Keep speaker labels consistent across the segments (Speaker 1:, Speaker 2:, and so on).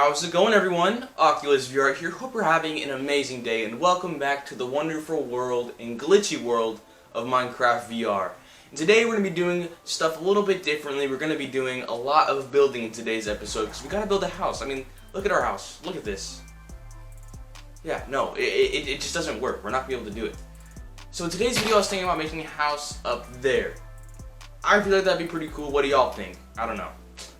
Speaker 1: How's it going, everyone? Oculus VR here. Hope you're having an amazing day, and welcome back to the wonderful world and glitchy world of Minecraft VR. And today we're going to be doing stuff a little bit differently. We're going to be doing a lot of building in today's episode because we got to build a house. I mean, look at our house. Look at this. Yeah, no, it just doesn't work. We're not going to be able to do it. So in today's video, I was thinking about making a house up there. I feel like that'd be pretty cool. What do y'all think? I don't know.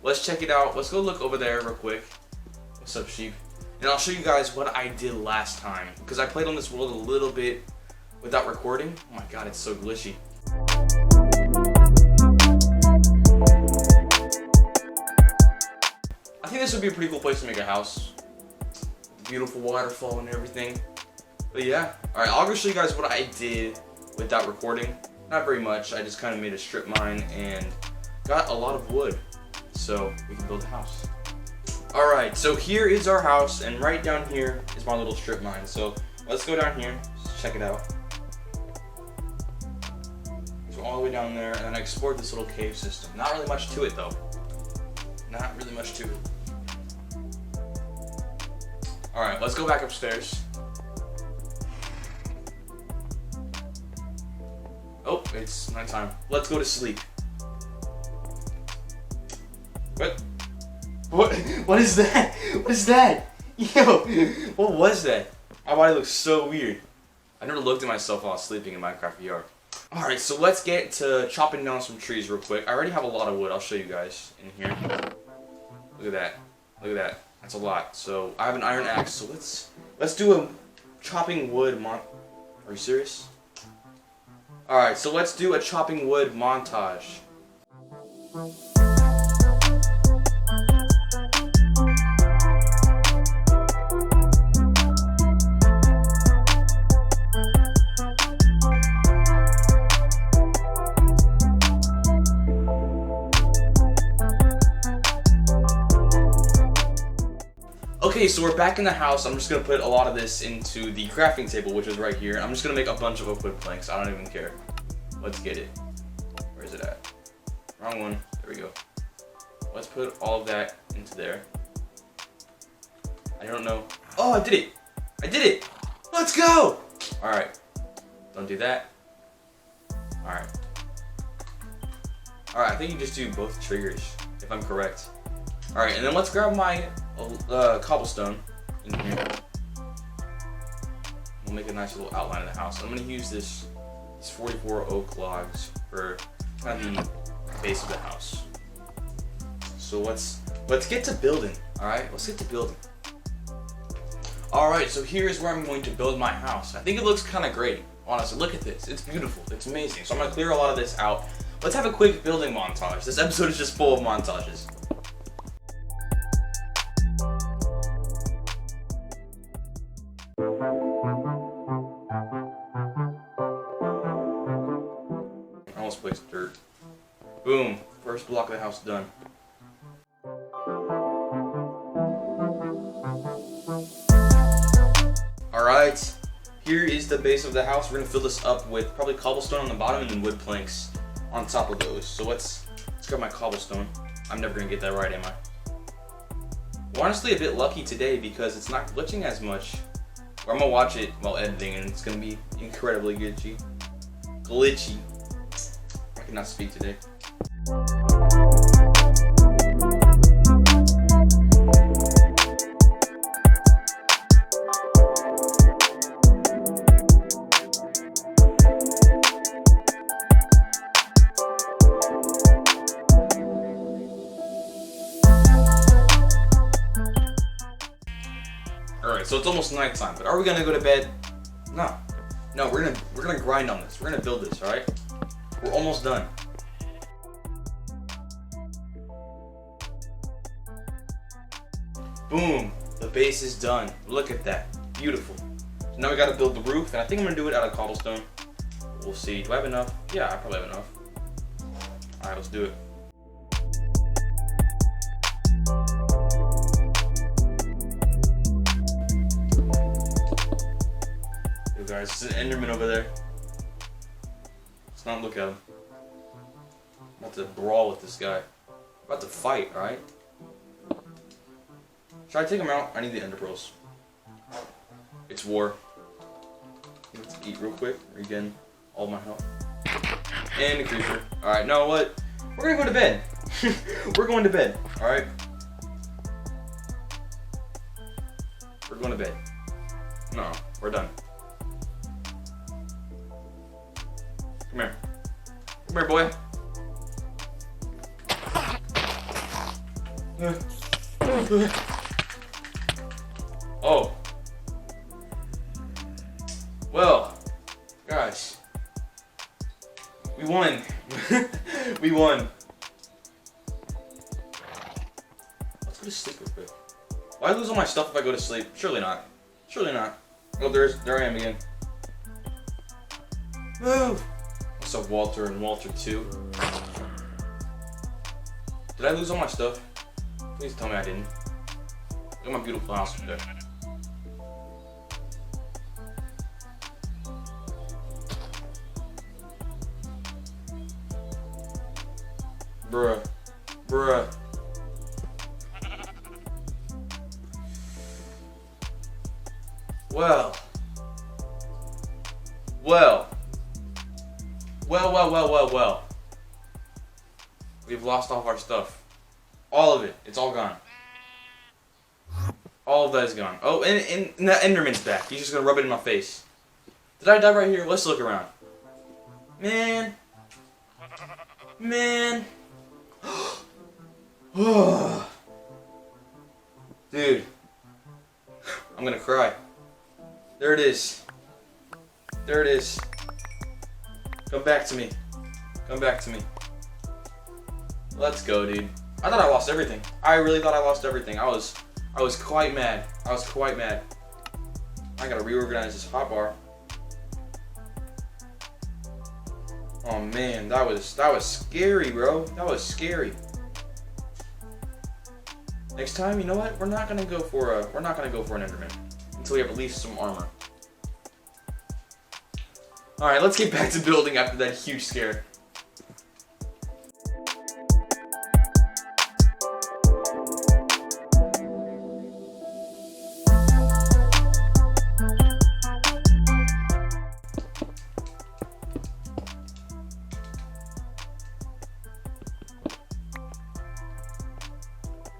Speaker 1: Let's check it out. Let's go look over there real quick. What's up, sheep? And I'll show you guys what I did last time, because I played on this world a little bit without recording. Oh my god, it's so glitchy. I think this would be a pretty cool place to make a house. Beautiful waterfall and everything. But yeah, alright, I'll go show you guys what I did without recording. Not very much. I just kind of made a strip mine and got a lot of wood so we can build a house. Alright, so here is our house, and right down here is my little strip mine. So let's go down here, let's check it out. So all the way down there, and then I explored this little cave system. Not really much to it though. Not really much to it. Alright, let's go back upstairs. Oh, it's nighttime. Let's go to sleep. What is that? What is that? Yo, what was that? My body looks so weird. I never looked at myself while I was sleeping in Minecraft VR. Alright, so let's get to chopping down some trees real quick. I already have a lot of wood. I'll show you guys in here. Look at that. Look at that. That's a lot. So I have an iron axe, so let's do a chopping wood Are you serious? Alright, so let's do a chopping wood montage. Okay, so we're back in the house. I'm just going to put a lot of this into the crafting table, which is right here. I'm just going to make a bunch of oak wood planks. I don't even care. Let's get it. Where is it at? Wrong one. There we go. Let's put all of that into there. I don't know. Oh, I did it! I did it! Let's go! Alright. Don't do that. Alright. Alright, I think you just do both triggers, if I'm correct. Alright, and then let's grab my cobblestone in here. We'll make a nice little outline of the house. I'm going to use these 44 oak logs for kind of the base of the house. So let's get to building. Alright, let's get to building. Alright, so here's where I'm going to build my house. I think it looks kind of great. Honestly, look at this. It's beautiful. It's amazing. So I'm going to clear a lot of this out. Let's have a quick building montage. This episode is just full of montages. Placed dirt. Boom. First block of the house done. Alright. Here is the base of the house. We're going to fill this up with probably cobblestone on the bottom and then wood planks on top of those. So let's grab my cobblestone. I'm never going to get that right, am I? We're honestly a bit lucky today because it's not glitching as much. Or I'm going to watch it while editing and it's going to be incredibly glitchy. Glitchy. I cannot speak today. Alright, so it's almost nighttime, but are we gonna go to bed? No. No, we're gonna grind on this. We're gonna build this, alright? We're almost done. Boom! The base is done. Look at that. Beautiful. So now we gotta build the roof, and I think I'm gonna do it out of cobblestone. We'll see. Do I have enough? Yeah, I probably have enough. Alright, let's do it. Yo guys, there's an enderman over there. Let's not look at him. I'm about to brawl with this guy. I'm about to fight, alright? Should I take them out? I need the ender pearls. It's war. Let's eat real quick. Regain all my health. And a creeper. Alright, know what? We're gonna go to bed. We're going to bed. Alright? We're going to bed. No, we're done. Come here. Come here, boy. Oh. Well, guys. We won. We won. Let's go to sleep real quick. Will I lose all my stuff if I go to sleep? Surely not. Surely not. Oh, there I am again. Move! What's up, Walter and Walter 2? Did I lose all my stuff? Please tell me I didn't. Look at my beautiful house up there. Bruh. Bruh. Well. We've lost all of our stuff. All of it. It's all gone. All of that is gone. Oh, and that enderman's back. He's just gonna rub it in my face. Did I die right here? Let's look around. Man. Man. Dude. I'm gonna cry. There it is. There it is. Come back to me. Come back to me. Let's go, dude. I thought I lost everything. I really thought I lost everything. I was quite mad. I was quite mad. I gotta reorganize this hotbar. Oh man, that was scary, bro. That was scary. Next time, you know what? We're not gonna go for an enderman until we have at least some armor. All right, let's get back to building after that huge scare.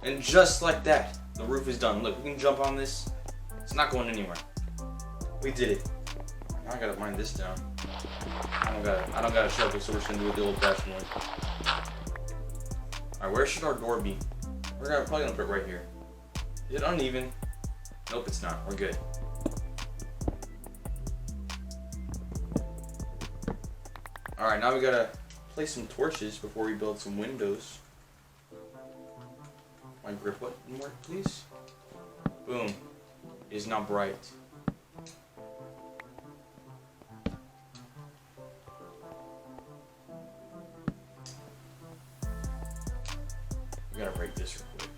Speaker 1: And just like that, the roof is done. Look, we can jump on this. It's not going anywhere. We did it. Now I gotta mine this down. I don't got a shovel, so we're just gonna do it the old-fashioned way. Alright, where should our door be? We're probably gonna put it right here. Is it uneven? Nope, it's not. We're good. Alright, now we gotta place some torches before we build some windows. My grip button work, please. Boom. It is now bright. We gotta break this real quick.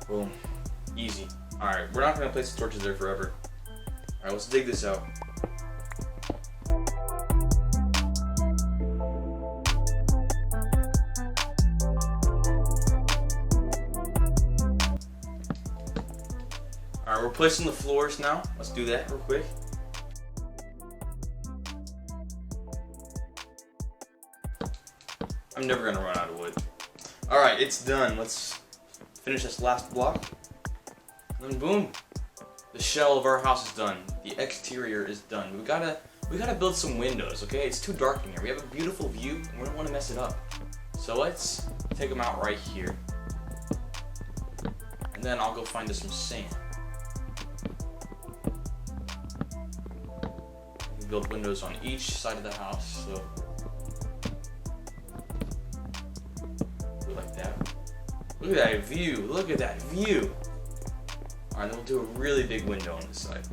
Speaker 1: Boom. Easy. Alright, we're not gonna place the torches there forever. Alright, let's dig this out. Alright, we're placing the floors now. Let's do that real quick. I'm never gonna run out of wood. Alright, it's done. Let's finish this last block. And then boom. The shell of our house is done. The exterior is done. We gotta build some windows, okay? It's too dark in here. We have a beautiful view and we don't want to mess it up. So let's take them out right here. And then I'll go find us some sand. Build windows on each side of the house, so do it like that. Look at that view! Look at that view! Alright, then we'll do a really big window on this side.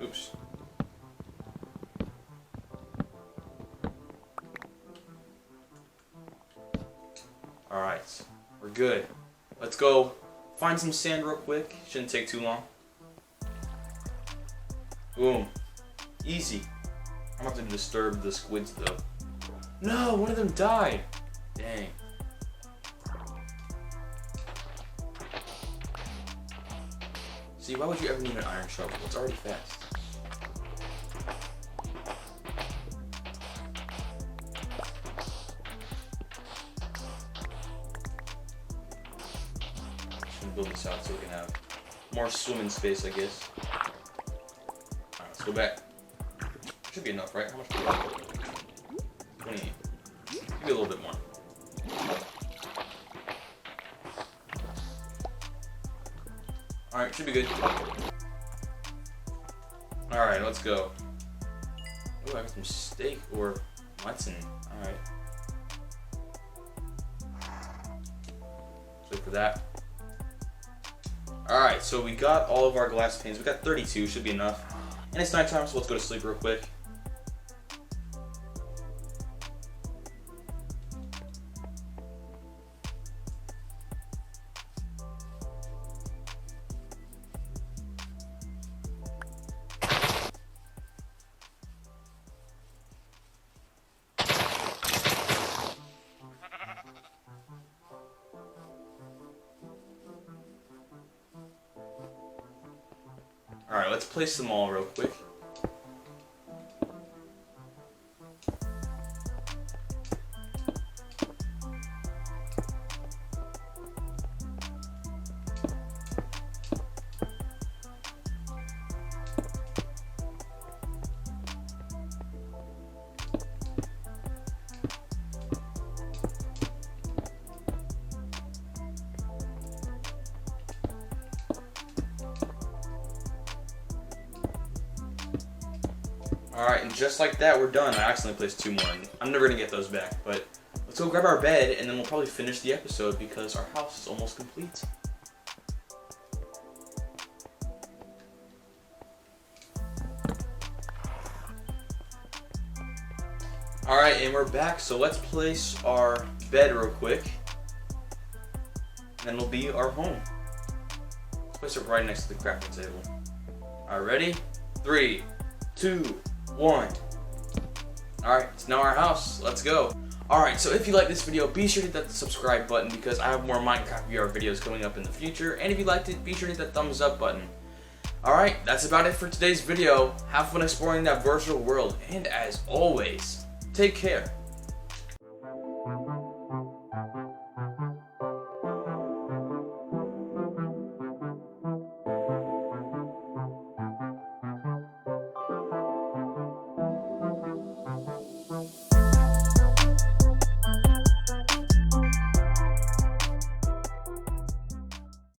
Speaker 1: Oops. Alright, we're good. Let's go Find some sand real quick. Shouldn't take too long. Boom. Easy. I'm about to disturb the squids though. No, one of them died. Dang. See, why would you ever need an iron shovel? It's already fast. Build this out so we can have more swimming space, I guess. Alright, let's go back. Should be enough, right? How much do we have? 28. Maybe a little bit more. Alright, should be good. Alright, let's go. Ooh, I got some steak or mutton. Alright. Let's wait for that. Alright, so we got all of our glass panes. We got 32, should be enough. And it's nighttime, so let's go to sleep real quick. Alright, let's place them all real quick. Alright, and just like that, we're done. I accidentally placed 2 more. I'm never going to get those back, but let's go grab our bed, and then we'll probably finish the episode because our house is almost complete. Alright, and we're back, so let's place our bed real quick. And then it'll be our home. Let's place it right next to the crafting table. Alright, ready? 3, 2, 1. Alright, it's now our house. Let's go. Alright, so if you like this video, be sure to hit that subscribe button because I have more Minecraft VR videos coming up in the future. And if you liked it, be sure to hit that thumbs up button. Alright, that's about it for today's video. Have fun exploring that virtual world. And as always, take care.